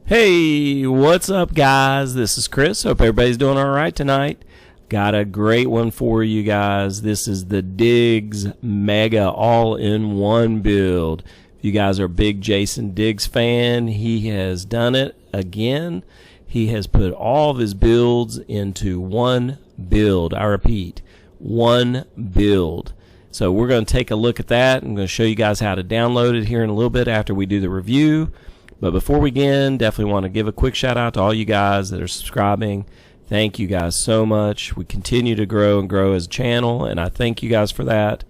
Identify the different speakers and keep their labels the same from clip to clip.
Speaker 1: Hey, what's up, guys? This is Chris. Hope everybody's doing all right tonight. Got a great one for you guys. This is the Diggs Mega All-in-One build. If you guys are a big Jason Diggs fan, he has done it again. He has put all of his builds into one build. I repeat, one build. So we're going to take a look at that. I'm going to show you guys how to download it here in a little bit after we do the review. But before we begin, definitely want to give a quick shout out to all you guys that are subscribing. Thank you guys so much. We continue to grow and grow as a channel, and I thank you guys for that.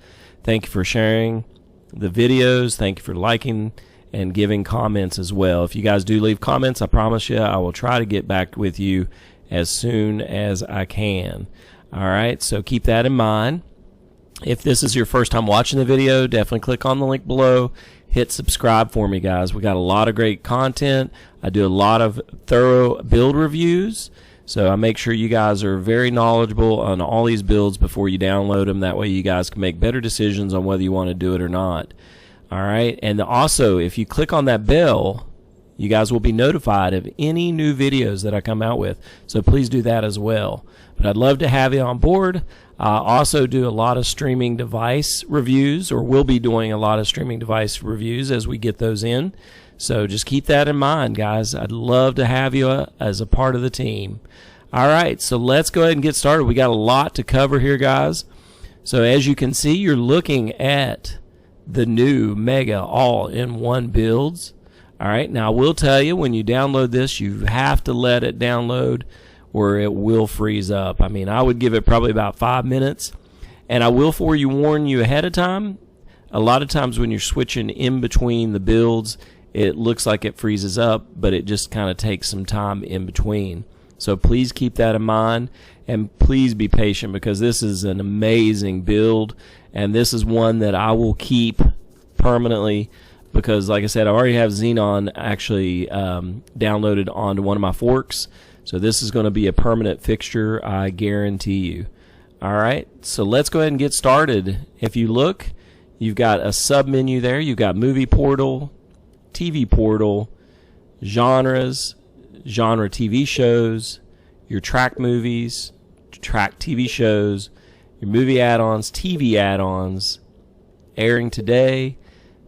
Speaker 1: Thank you for sharing the videos. Thank you for liking and giving comments as well. If you guys do leave comments, I promise you I will try to get back with you as soon as I can. All right, so keep that in mind. If this is your first time watching the video, definitely click on the link below. Hit subscribe for me, guys. We got a lot of great content. I do a lot of thorough build reviews, so I make sure you guys are very knowledgeable on all these builds before you download them. That way you guys can make better decisions on whether you want to do it or not. All right, and also if you click on that bell, you guys will be notified of any new videos that I come out with, so please do that as well. But I'd love to have you on board. I also do a lot of streaming device reviews, or will be doing a lot of streaming device reviews as we get those in. So just keep that in mind, guys. I'd love to have you as a part of the team. All right, so let's go ahead and get started. We got a lot to cover here, guys. So as you can see, you're looking at the new Mega All-in-One builds. All right, now I will tell you, when you download this, you have to let it download or it will freeze up. I mean, I would give it probably about 5 minutes. And I will warn you ahead of time. A lot of times when you're switching in between the builds, it looks like it freezes up, but it just kind of takes some time in between. So please keep that in mind, and please be patient, because this is an amazing build, and this is one that I will keep permanently, because like I said, I already have Xenon actually downloaded onto one of my forks. So this is going to be a permanent fixture, I guarantee you. All right, so let's go ahead and get started. If you look, you've got a sub-menu there. You've got Movie Portal, TV Portal, Genres, Genre TV shows, your track movies, track TV shows, your movie add-ons, TV add-ons, airing today,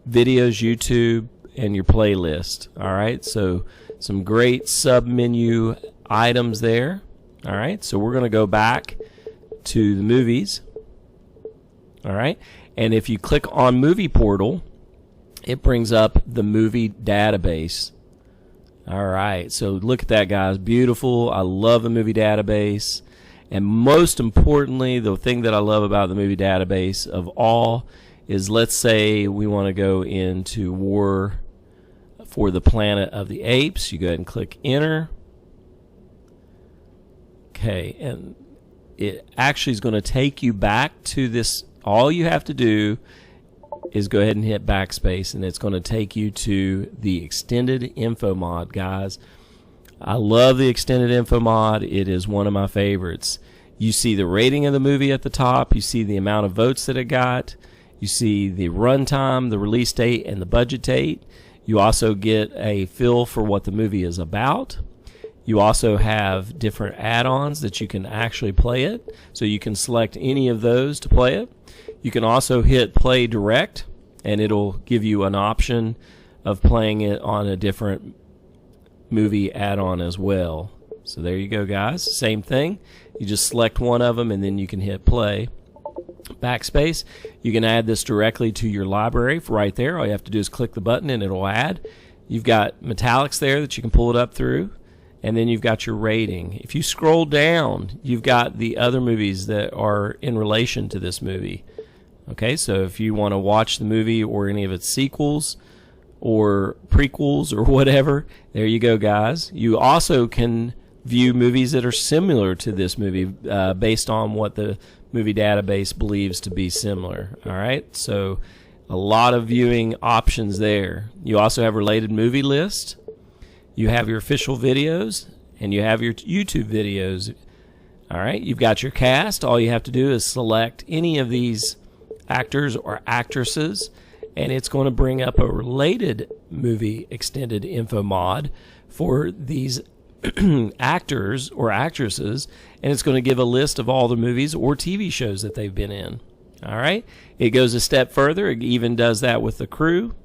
Speaker 1: videos, YouTube, and your playlist. All right, so some great sub-menu items there. All right, so we're going to go back to the movies. All right, and if you click on Movie Portal, it brings up the movie database. All right, so look at that, guys. Beautiful. I love the movie database. And most importantly, the thing that I love about the movie database of all is, let's say we want to go into War for the Planet of the Apes. You go ahead and click Enter. Okay, and it actually is going to take you back to this. All you have to do is go ahead and hit backspace, and it's going to take you to the extended info mod, guys. I love the extended info mod. It is one of my favorites. You see the rating of the movie at the top. You see the amount of votes that it got. You see the runtime, the release date, and the budget date. You also get a feel for what the movie is about. You also have different add-ons that you can actually play it, so you can select any of those to play it. You can also hit play direct, and it'll give you an option of playing it on a different movie add-on as well. So there you go, guys. Same thing. You just select one of them, and then you can hit play. Backspace. You can add this directly to your library right there. All you have to do is click the button, and it'll add. You've got metallics there that you can pull it up through. And then you've got your rating. If you scroll down, you've got the other movies that are in relation to this movie. Okay, so if you want to watch the movie or any of its sequels or prequels or whatever, there you go, guys. You also can view movies that are similar to this movie based on what the movie database believes to be similar. All right, so a lot of viewing options there. You also have related movie list. You have your official videos, and you have your YouTube videos. All right, you've got your cast. All you have to do is select any of these actors or actresses, and it's going to bring up a related movie extended info mod for these actors or actresses, and it's going to give a list of all the movies or TV shows that they've been in. All right, it goes a step further. It even does that with the crew,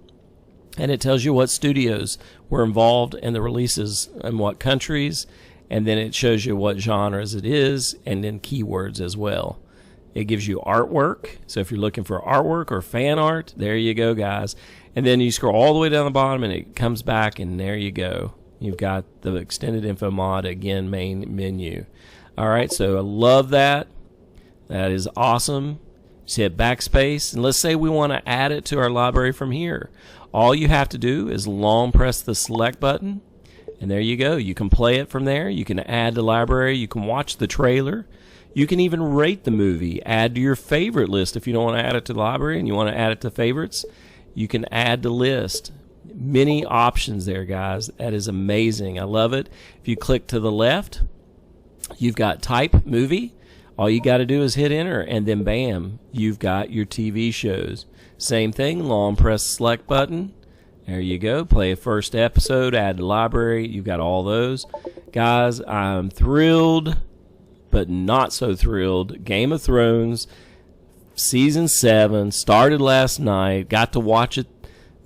Speaker 1: and it tells you what studios were involved in the releases and what countries, and then it shows you what genres it is, and then keywords as well. It gives you artwork, so if you're looking for artwork or fan art, there you go, guys. And then you scroll all the way down the bottom, and it comes back, and there you go. You've got the extended info mod, again, main menu. All right, so I love that. That is awesome. Just hit backspace, and let's say we want to add it to our library from here. All you have to do is long press the select button, and there you go. You can play it from there. You can add to library. You can watch the trailer. You can even rate the movie, add to your favorite list. If you don't want to add it to the library and you want to add it to favorites, you can add to list. Many options there, guys. That is amazing. I love it. If you click to the left, you've got type movie. All you got to do is hit enter, and then bam, you've got your TV shows. Same thing, long press select button. There you go. Play a first episode, add to library. You've got all those. Guys, I'm thrilled, but not so thrilled. Game of Thrones, Season 7, started last night. Got to watch it,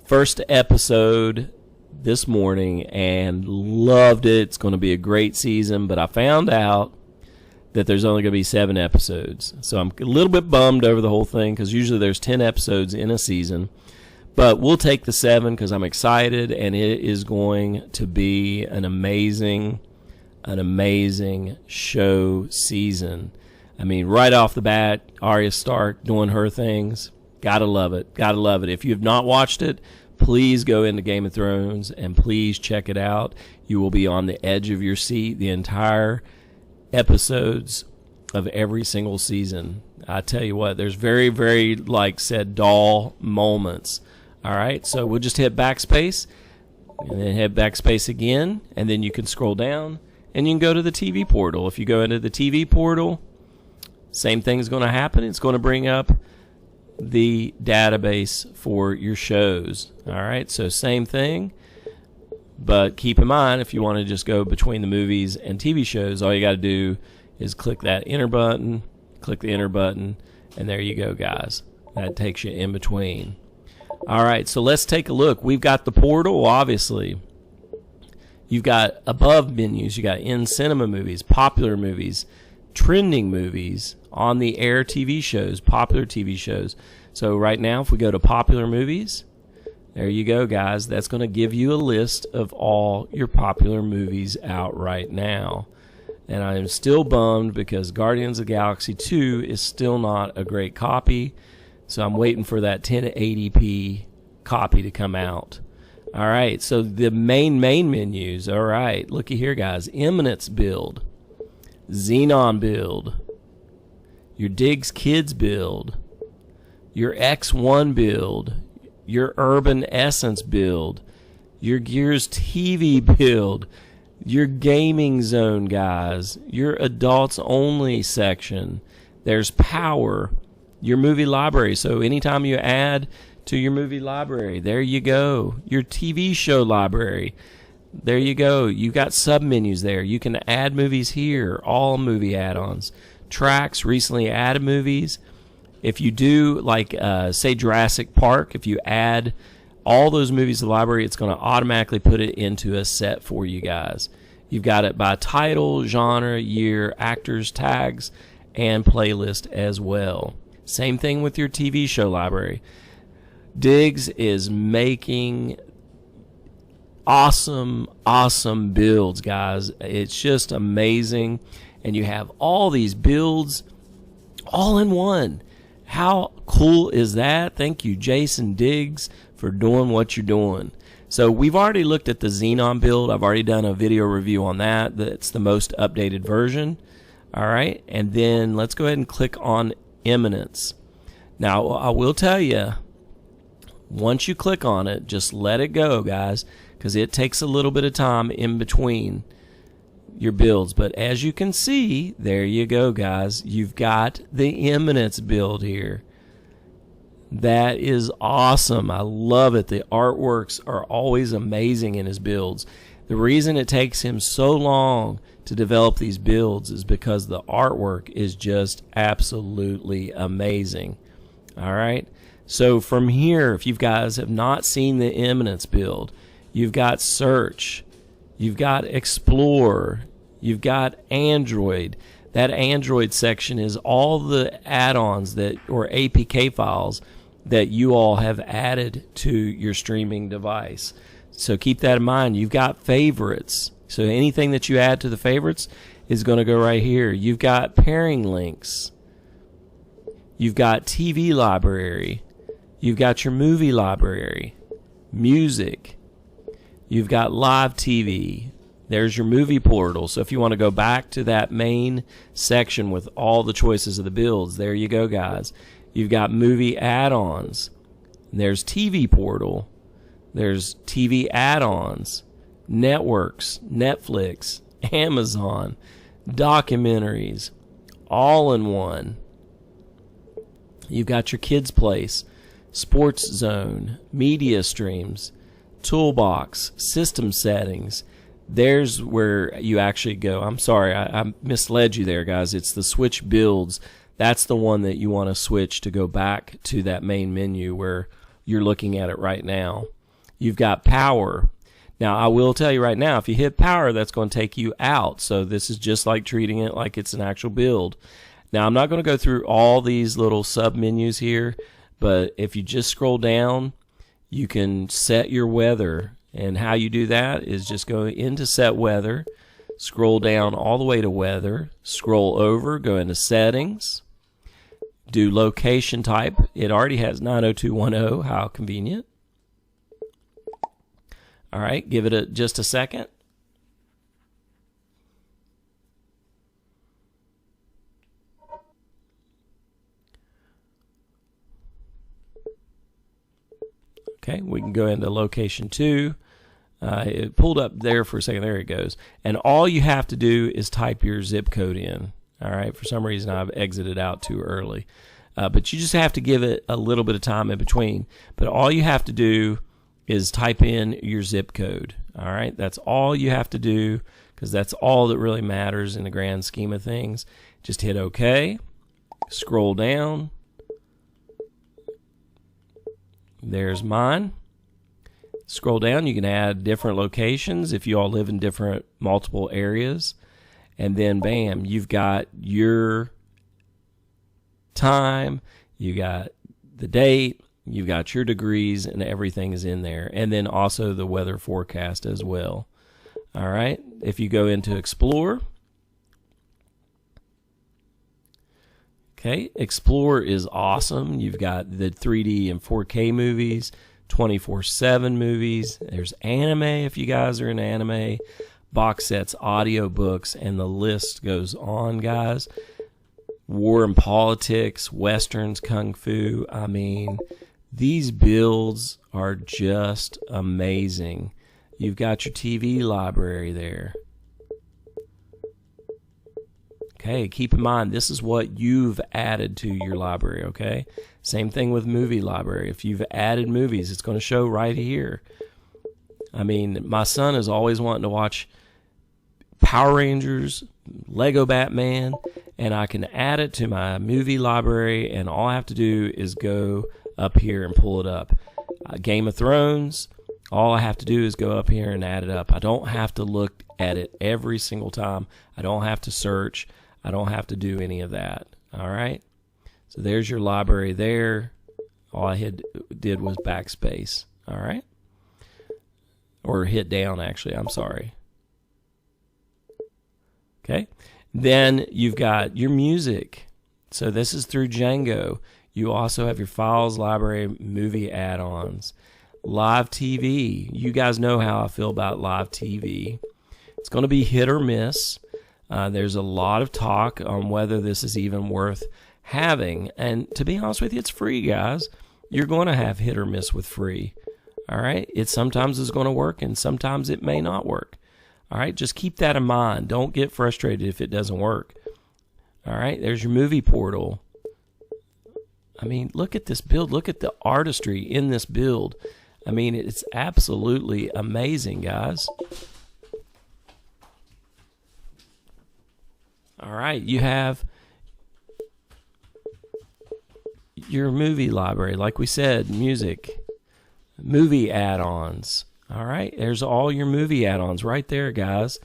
Speaker 1: first episode this morning, and loved it. It's going to be a great season, but I found out that there's only going to be 7 episodes. So I'm a little bit bummed over the whole thing, because usually there's 10 episodes in a season. But we'll take the 7 because I'm excited, and it is going to be an amazing show season. I mean, right off the bat, Arya Stark doing her things. Gotta love it. Gotta love it. If you have not watched it, please go into Game of Thrones and please check it out. You will be on the edge of your seat the entire episodes of every single season. I tell you what, there's very, very, like said, dull moments. All right, so we'll just hit backspace and then hit backspace again, and then you can scroll down and you can go to the TV portal. If you go into the TV portal, same thing's going to happen. It's going to bring up the database for your shows. All right, so same thing. But keep in mind, if you want to just go between the movies and TV shows, all you got to do is click that enter button, click the enter button, and there you go, guys. That takes you in between. All right, so let's take a look. We've got the portal, obviously. You've got above menus. You got in cinema movies, popular movies, trending movies, on the air TV shows, popular TV shows. So right now, if we go to popular movies, there you go, guys. That's going to give you a list of all your popular movies out right now. And I am still bummed because Guardians of the Galaxy 2 is still not a great copy. So I'm waiting for that 1080p copy to come out. All right, so the main menus. All right, looky here, guys. Eminence build, Xenon build, your Diggs Kids build, your X1 build, your Urban Essence build, your Gears TV build, your Gaming Zone, guys, your Adults Only section. There's Power, your movie library. So anytime you add to your movie library, there you go. Your TV show library, there you go. You got sub-menus there. You can add movies here, all movie add-ons. Tracks, recently added movies. If you do, like, say, Jurassic Park, if you add all those movies to the library, it's going to automatically put it into a set for you guys. You've got it by title, genre, year, actors, tags, and playlist as well. Same thing with your TV show library. Diggs is making awesome builds, guys. It's just amazing. And you have all these builds all in one. How cool is that? Thank you, Jason Diggs, for doing what you're doing. So we've already looked at the Xenon build. I've already done a video review on that. That's the most updated version. All right, and then let's go ahead and click on Eminence. Now, I will tell you, once you click on it, just let it go, guys, because it takes a little bit of time in between your builds. But as you can see, there you go, guys. You've got the Eminence build here. That is awesome. I love it. The artworks are always amazing in his builds. The reason it takes him so long to develop these builds is because the artwork is just absolutely amazing. All right. So from here, if you guys have not seen the Eminence build, you've got Search, you've got Explore, you've got Android. That Android section is all the add-ons that, or APK files, that you all have added to your streaming device. So keep that in mind. You've got favorites. So anything that you add to the favorites is going to go right here. You've got pairing links. You've got TV library. You've got your movie library, music. You've got live TV. There's your movie portal. So if you want to go back to that main section with all the choices of the builds, there you go, guys. You've got movie add-ons. There's TV portal. There's TV add-ons, networks, Netflix, Amazon, documentaries, all in one. You've got your kids' place, sports zone, media streams, toolbox, system settings. There's where you actually go. I'm sorry, I misled you there, guys. It's the switch builds. That's the one that you want to switch to go back to that main menu where you're looking at it right now. You've got power. Now, I will tell you right now, if you hit power, that's going to take you out. So this is just like treating it like it's an actual build. Now, I'm not going to go through all these little sub-menus here, but if you just scroll down, you can set your weather. And how you do that is just go into set weather, scroll down all the way to weather, scroll over, go into settings, do location type. It already has 90210. How convenient. All right, give it just a second. Okay, we can go into location 2. It pulled up there for a second. There it goes. And all you have to do is type your zip code in. All right, for some reason I've exited out too early. But you just have to give it a little bit of time in between. But all you have to do is type in your zip code. All right, that's all you have to do, because that's all that really matters in the grand scheme of things. Just hit OK, scroll down. There's mine. Scroll down, you can add different locations if you all live in different multiple areas. And then bam, you've got your time, you got the date, you've got your degrees, and everything is in there. And then also the weather forecast as well. All right, if you go into Explore, okay, Explore is awesome. You've got the 3D and 4K movies, 24/7 movies. There's anime if you guys are into anime, box sets, audio books, and the list goes on, guys. War and politics, westerns, kung fu. I mean, these builds are just amazing. You've got your TV library there. Okay, keep in mind, this is what you've added to your library, okay? Same thing with movie library. If you've added movies, it's going to show right here. I mean, my son is always wanting to watch Power Rangers, Lego Batman, and I can add it to my movie library, and all I have to do is go up here and pull it up. Game of Thrones, all I have to do is go up here and add it up. I don't have to look at it every single time. I don't have to search. I don't have to do any of that. All right? So there's your library there. All I did was backspace. All right? Or hit down, actually. I'm sorry. Okay? Then you've got your music. So this is through Django. You also have your files, library, movie add-ons. Live TV. You guys know how I feel about live TV. It's going to be hit or miss. There's a lot of talk on whether this is even worth having. And to be honest with you, it's free, guys. You're going to have hit or miss with free. All right? It sometimes is going to work, and sometimes it may not work. All right? Just keep that in mind. Don't get frustrated if it doesn't work. All right? There's your movie portal. I mean, look at this build. Look at the artistry in this build. I mean, it's absolutely amazing, guys. All right, you have your movie library. Like we said, music, movie add-ons. All right, there's all your movie add-ons right there, guys.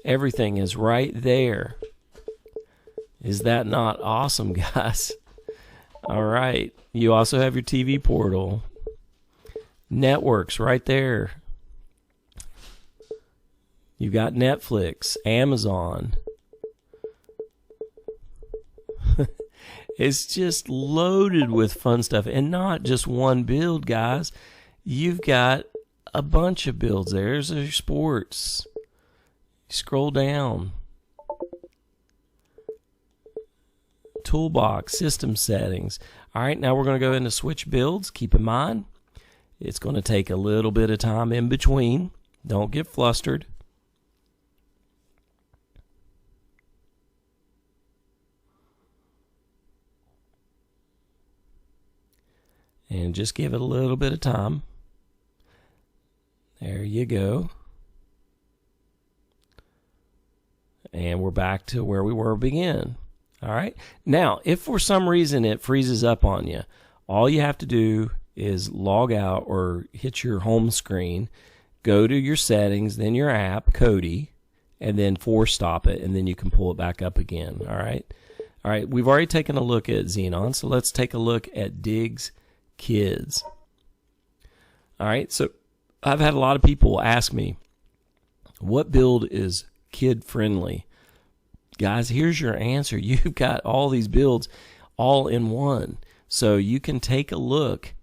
Speaker 1: Everything is right there. Is that not awesome, guys? All right, you also have your TV portal. Networks right there. You've got Netflix, Amazon. It's just loaded with fun stuff, and not just one build, guys. You've got a bunch of builds. There's your sports. Scroll down. Toolbox, system settings. All right, now we're going to go into switch builds. Keep in mind, it's going to take a little bit of time in between. Don't get flustered. And just give it a little bit of time. There you go. And we're back to where we were begin. All right. Now, if for some reason it freezes up on you, all you have to do is log out or hit your home screen, go to your settings, then your app, Kodi, and then force stop it, and then you can pull it back up again. All right. All right. We've already taken a look at Xenon, so let's take a look at Diggs Kids. All right. So I've had a lot of people ask me, what build is kid friendly? Guys, here's your answer. You've got all these builds all in one. So you can take a look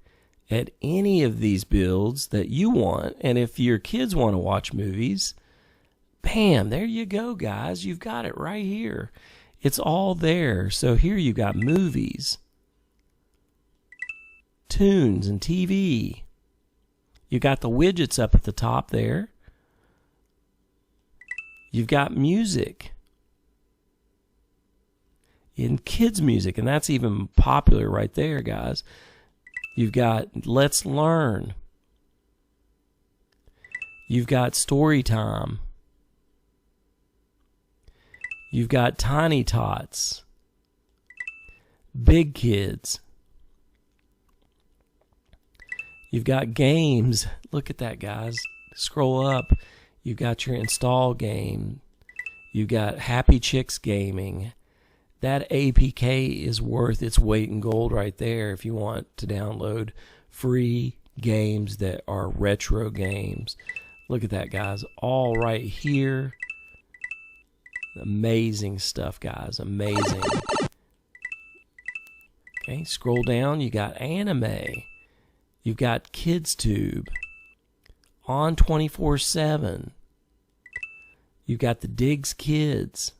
Speaker 1: at any of these builds that you want. And if your kids want to watch movies, bam, there you go, guys. You've got it right here. It's all there. So here you've got movies, tunes, and TV. You got the widgets up at the top there. You've got music. In kids music, and that's even popular right there, guys. You've got Let's Learn. You've got Story Time. You've got Tiny Tots. Big Kids. You've got games. Look at that, guys. Scroll up. You've got your install game. You've got Happy Chicks Gaming. That APK is worth its weight in gold right there if you want to download free games that are retro games. Look at that, guys. All right here. Amazing stuff, guys. Amazing. Okay, scroll down. You got anime. You've got KidsTube. On 24/7. You've got the Diggs Kids.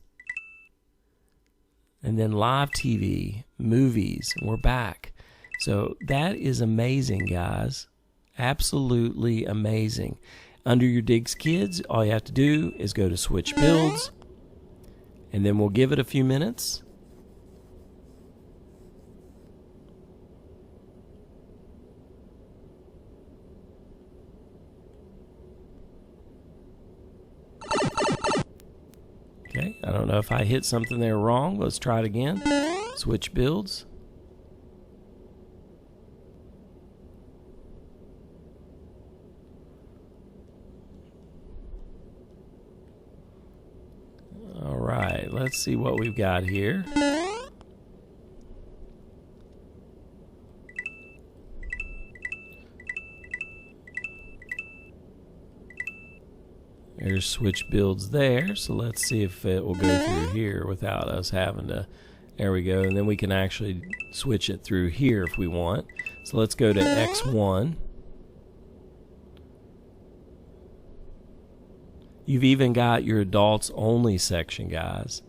Speaker 1: And then live TV, movies, and we're back. So that is amazing, guys. Absolutely amazing. Under your Diggs Kids, all you have to do is go to Switch Builds, and then we'll give it a few minutes. Okay, I don't know if I hit something there wrong. Let's try it again. Switch builds. All right, let's see what we've got here. There's switch builds there, so let's see if it will go through here without us having to. There we go, and then we can actually switch it through here if we want. So let's go to X1. You've even got your adults only section, guys.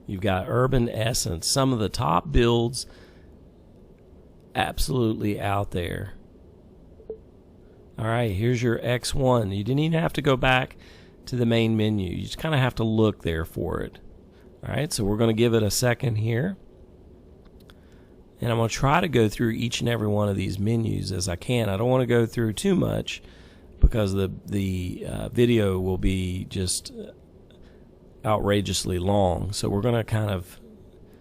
Speaker 1: You've got Urban Essence, some of the top builds absolutely out there. All right, here's your X1. You didn't even have to go back to the main menu. You just kind of have to look there for it. All right, so we're going to give it a second here. And I'm going to try to go through each and every one of these menus as I can. I don't want to go through too much because the video will be just outrageously long. So we're going to kind of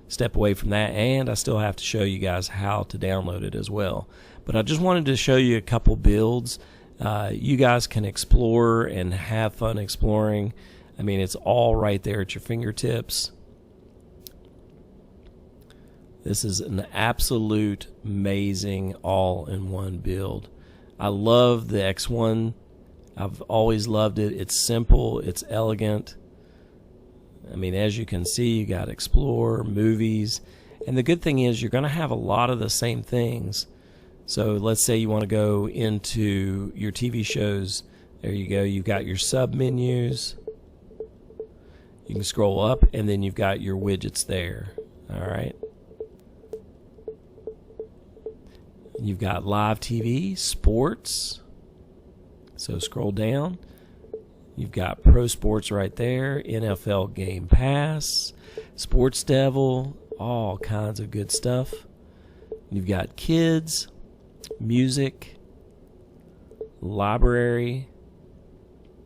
Speaker 1: step away from that, and I still have to show you guys how to download it as well. But I just wanted to show you a couple builds. You guys can explore and have fun exploring. I mean, it's all right there at your fingertips. This is an absolute amazing all-in-one build. I love the X1. I've always loved it. It's simple, it's elegant. I mean, as you can see, you got Explore, Movies, and the good thing is you're going to have a lot of the same things. So let's say you want to go into your TV shows. There you go. You've got your sub menus. You can scroll up, and then you've got your widgets there. All right. You've got live TV, sports. So scroll down. You've got Pro Sports right there, NFL Game Pass, Sports Devil, all kinds of good stuff. You've got kids, music, library.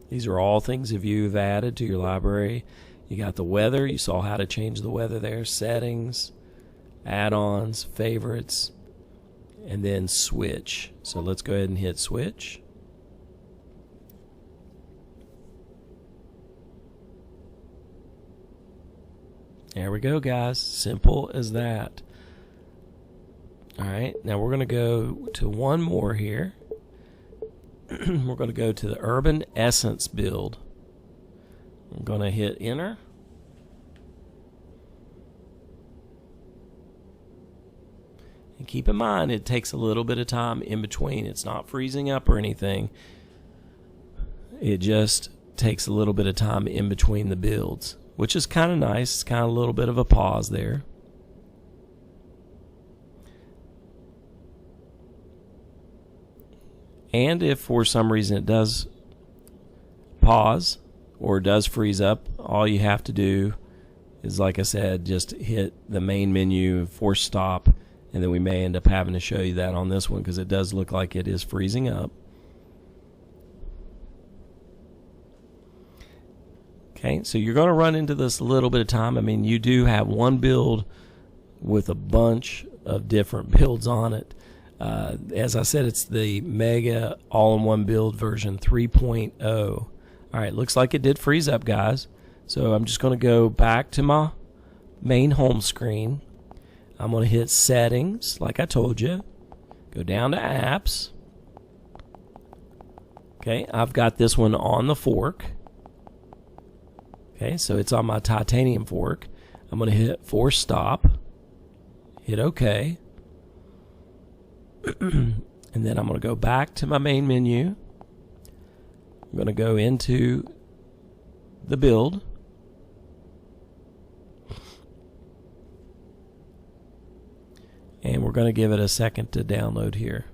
Speaker 1: These are all things that you've added to your library. You got the weather. You saw how to change the weather there. Settings, add-ons, favorites, and then switch. So let's go ahead and hit switch. There we go, guys. Simple as that. All right, now we're going to go to one more here. We're going to go to the Urban Essence build. I'm going to hit enter. And keep in mind, it takes a little bit of time in between. It's not freezing up or anything. It just takes a little bit of time in between the builds, which is kind of nice. It's kind of a little bit of a pause there. And if for some reason it does pause or does freeze up, all you have to do is, like I said, just hit the main menu, force stop, and then we may end up having to show you that on this one because it does look like it is freezing up. Okay, so you're going to run into this a little bit of time. I mean, you do have one build with a bunch of different builds on it. As I said, it's the Mega All-in-One Build version 3.0. All right, looks like it did freeze up, guys. So I'm just going to go back to my main home screen. I'm going to hit Settings, like I told you. Go down to Apps. Okay, I've got this one on the fork. Okay, so it's on my titanium fork. I'm going to hit force stop. Hit OK. And then I'm going to go back to my main menu. I'm going to go into the build. And we're going to give it a second to download here.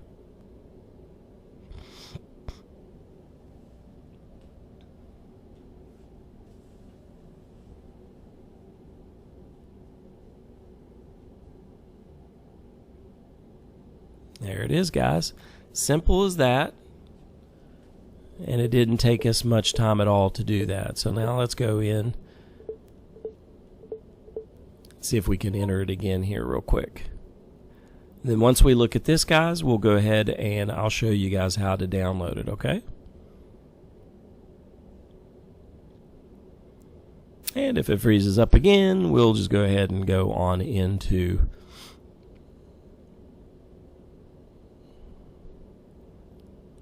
Speaker 1: There it is, guys. Simple as that. And it didn't take us much time at all to do that. So now let's go in. See if we can enter it again here real quick. And then once we look at this, guys, we'll go ahead and I'll show you guys how to download it, okay? And if it freezes up again, we'll just go ahead and go on into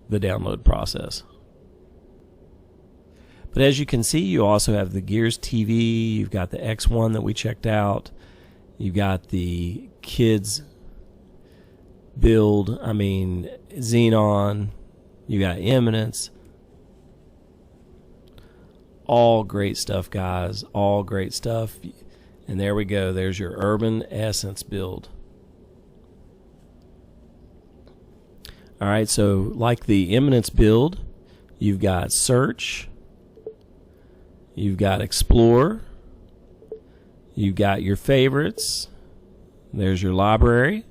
Speaker 1: the download process. But as you can see, you also have the Gears TV, you've got the X1 that we checked out, you've got the kids build, I mean Xenon, you got Eminence. All great stuff, guys, all great stuff. And there we go, there's your Urban Essence build. Alright, so like the Eminence build, you've got Search, you've got Explore, you've got your favorites, There's your library.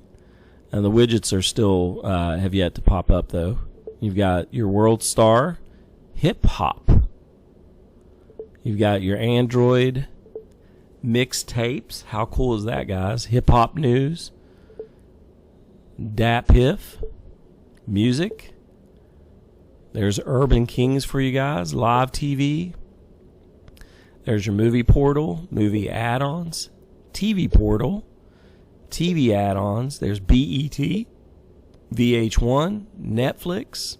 Speaker 1: And the widgets are still have yet to pop up, though. You've got your World Star, Hip Hop. You've got your Android mixtapes. How cool is that, guys? Hip Hop News, DAPIF, Music. There's Urban Kings for you guys, Live TV. There's your Movie Portal, Movie Add-ons, TV Portal, TV add-ons. There's BET, VH1, Netflix,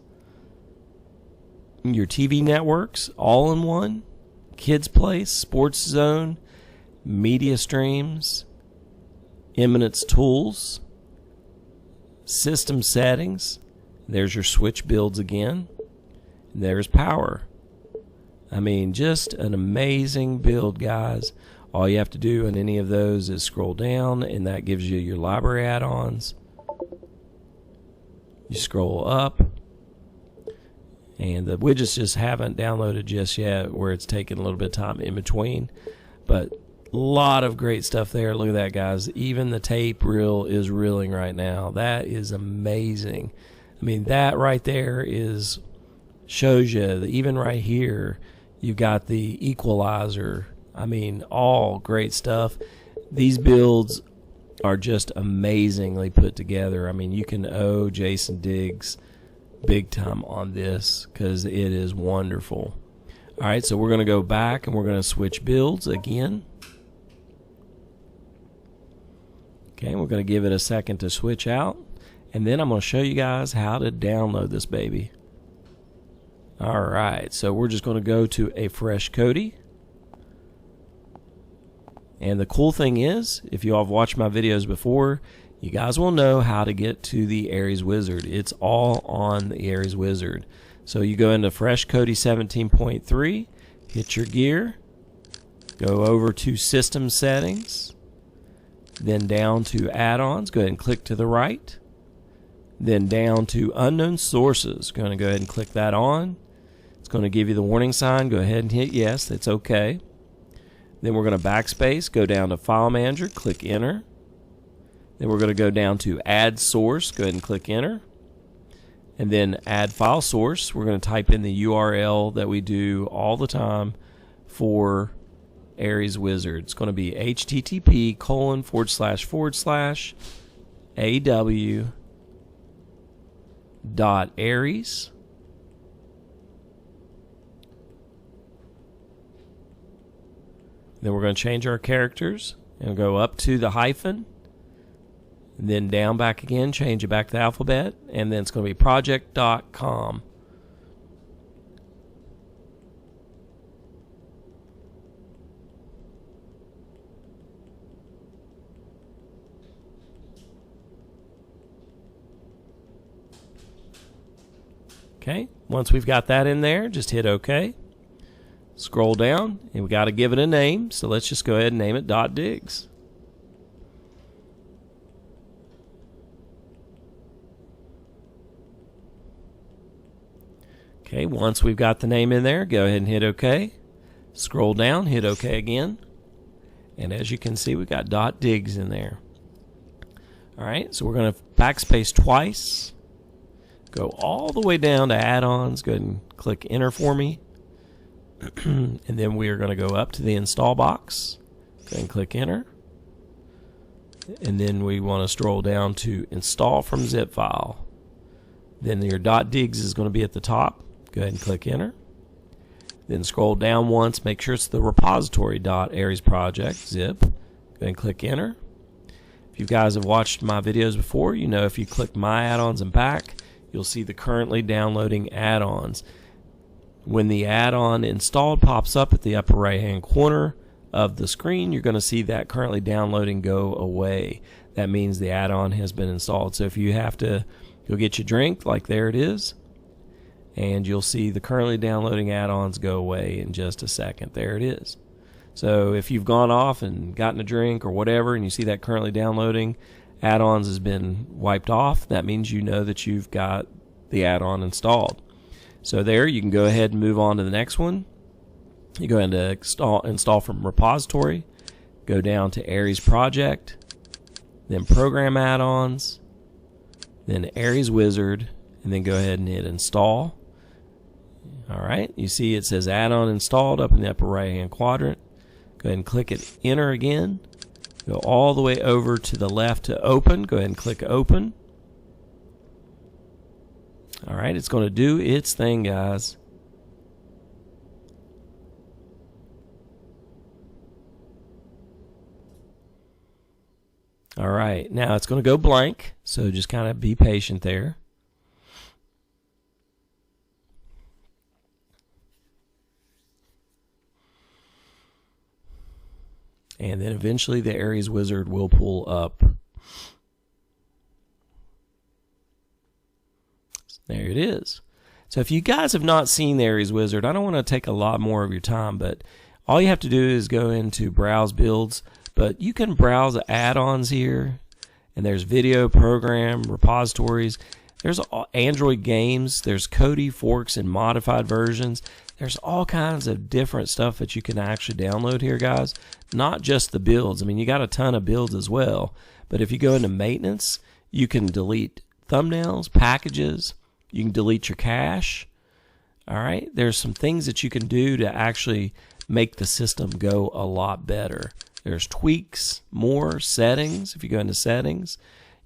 Speaker 1: your TV networks, all in one. Kids Place, Sports Zone, Media Streams, Eminence Tools, System Settings. There's your switch builds again. There's Power. I mean, just an amazing build, guys. All you have to do on any of those is scroll down, and that gives you your library add-ons. You scroll up, and the widgets just haven't downloaded just yet, where it's taking a little bit of time in between. But a lot of great stuff there. Look at that, guys. Even the tape reel is reeling right now. That is amazing. I mean, that right there shows you that even right here, you've got the equalizer. I mean, all great stuff. These builds are just amazingly put together. I mean, you can owe Jason Diggs big time on this because it is wonderful. All right, so we're going to go back and we're going to switch builds again. Okay, we're going to give it a second to switch out, and then I'm going to show you guys how to download this baby. All right, so we're just going to go to a fresh Kodi. And the cool thing is, if you all have watched my videos before, you guys will know how to get to the ARES wizard. It's all on the ARES wizard. So you go into fresh Kodi 17.3, hit your gear, go over to System Settings, then down to Add-ons. Go ahead and click to the right. Then down to Unknown Sources. Going to go ahead and click that on. It's going to give you the warning sign. Go ahead and hit yes. That's okay. Then we're going to backspace, go down to File Manager, click Enter. Then we're going to go down to Add Source, go ahead and click Enter. And then Add File Source, we're going to type in the URL that we do all the time for ARES Wizard. It's going to be http://aw.ares. Then we're going to change our characters and go up to the hyphen, and then down back again, change it back to the alphabet, and then it's going to be project.com. Okay, once we've got that in there, just hit OK. Scroll down, and we got to give it a name, so let's just go ahead and name it .digs. Okay, once we've got the name in there, go ahead and hit OK. Scroll down, hit OK again, and as you can see, we got .digs in there. All right, so we're going to backspace twice, go all the way down to add-ons, go ahead and click Enter for me. And then we are going to go up to the install box, go ahead and click Enter, and then we want to scroll down to install from zip file. Then your .digs is going to be at the top, go ahead and click Enter. Then scroll down once, make sure it's the repository.ares project zip, go ahead and click Enter. If you guys have watched my videos before, you know if you click My Add-ons and back, you'll see the currently downloading add-ons. When the add-on installed pops up at the upper right hand corner of the screen, you're going to see that currently downloading go away. That means the add-on has been installed. So if you have to go get your drink, like there it is, and you'll see the currently downloading add-ons go away in just a second. There it is. So if you've gone off and gotten a drink or whatever, and you see that currently downloading add-ons has been wiped off, that means you know that you've got the add-on installed. So there, you can go ahead and move on to the next one. You go into install from repository, go down to ARES project, then Program Add-ons, then ARES Wizard, and then go ahead and hit Install. Alright, you see it says Add-on installed up in the upper right hand quadrant. Go ahead and click it, Enter again. Go all the way over to the left to Open. Go ahead and click Open. Alright, it's going to do its thing, guys. Alright, now it's going to go blank, so just kind of be patient there. And then eventually the ARES Wizard will pull up. There it is. So if you guys have not seen the ARES Wizard, I don't want to take a lot more of your time, but all you have to do is go into Browse Builds, but you can browse add-ons here, and there's video, program, repositories. There's Android games. There's Kodi, forks, and modified versions. There's all kinds of different stuff that you can actually download here, guys. Not just the builds. I mean, you got a ton of builds as well. But if you go into maintenance, you can delete thumbnails, packages. You can delete your cache. All right. There's some things that you can do to actually make the system go a lot better. There's tweaks, more settings. If you go into settings,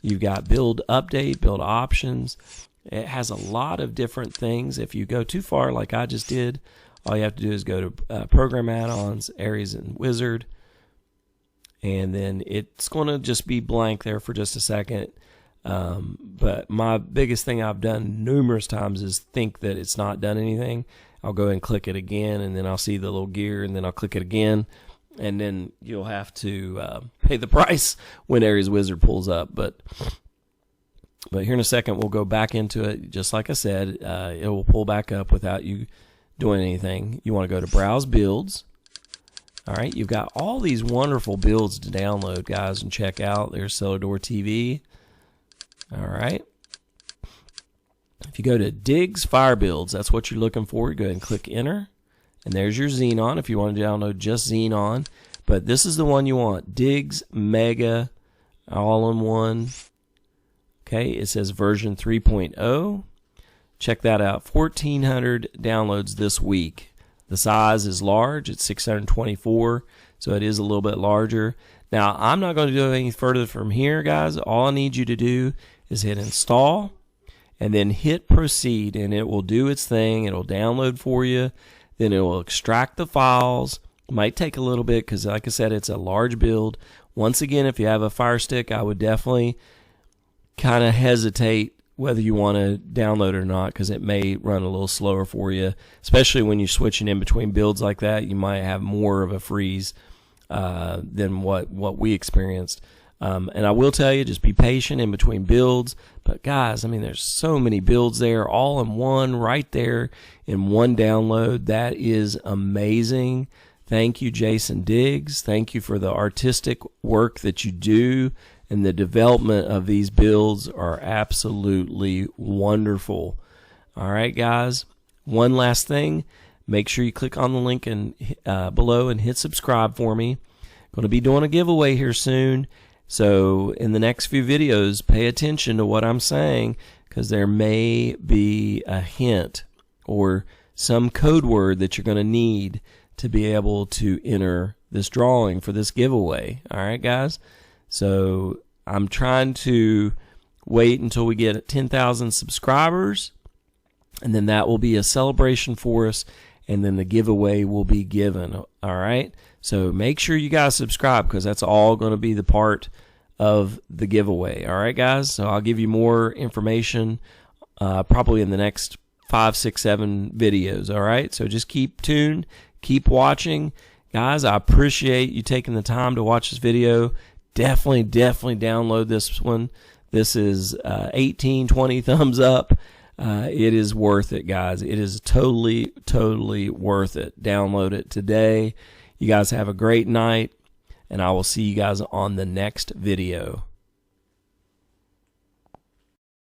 Speaker 1: you've got build update, build options. It has a lot of different things. If you go too far, like I just did, all you have to do is go to Program Add-ons, ARES and Wizard, and then it's going to just be blank there for just a second. But my biggest thing I've done numerous times is think that it's not done anything. I'll go and click it again, and then I'll see the little gear, and then I'll click it again, and then you'll have to pay the price when ARES Wizard pulls up. But here in a second, we'll go back into it. Just like I said, it will pull back up without you doing anything. You want to go to Browse Builds. All right, you've got all these wonderful builds to download, guys, and check out. There's Cellar Door TV. All right. If you go to Digs Fire Builds, that's what you're looking for. You go ahead and click Enter. And there's your Xenon if you want to download just Xenon. But this is the one you want. Digs Mega All-in-One. Okay, it says version 3.0. Check that out. 1,400 downloads this week. The size is large. It's 624, so it is a little bit larger. Now, I'm not going to do any further from here, guys. All I need you to do is hit Install and then hit Proceed, and it will do its thing. It'll download for you. Then it will extract the files. It might take a little bit because, like I said, it's a large build. Once again, if you have a Fire Stick, I would definitely kind of hesitate whether you want to download it or not, because it may run a little slower for you, especially when you're switching in between builds like that. You might have more of a freeze than what we experienced. And I will tell you, just be patient in between builds. But guys, I mean, there's so many builds there, all in one, right there in one download. That is amazing. Thank you, Jason Diggs. Thank you for the artistic work that you do, and the development of these builds are absolutely wonderful. All right, guys. One last thing. Make sure you click on the link below and hit subscribe for me. Going to be doing a giveaway here soon. So in the next few videos, pay attention to what I'm saying, because there may be a hint or some code word that you're going to need to be able to enter this drawing for this giveaway. All right, guys. So I'm trying to wait until we get 10,000 subscribers, and then that will be a celebration for us, and then the giveaway will be given. All right. So make sure you guys subscribe, because that's all going to be the part of the giveaway. All right, guys. So I'll give you more information probably in the next 5, 6, 7 videos. All right. So just keep tuned, keep watching, guys. I appreciate you taking the time to watch this video. Definitely download this one. This is 18, 20 thumbs up. It is worth it, guys. It is totally worth it. Download it today. You guys have a great night, and I will see you guys on the next video.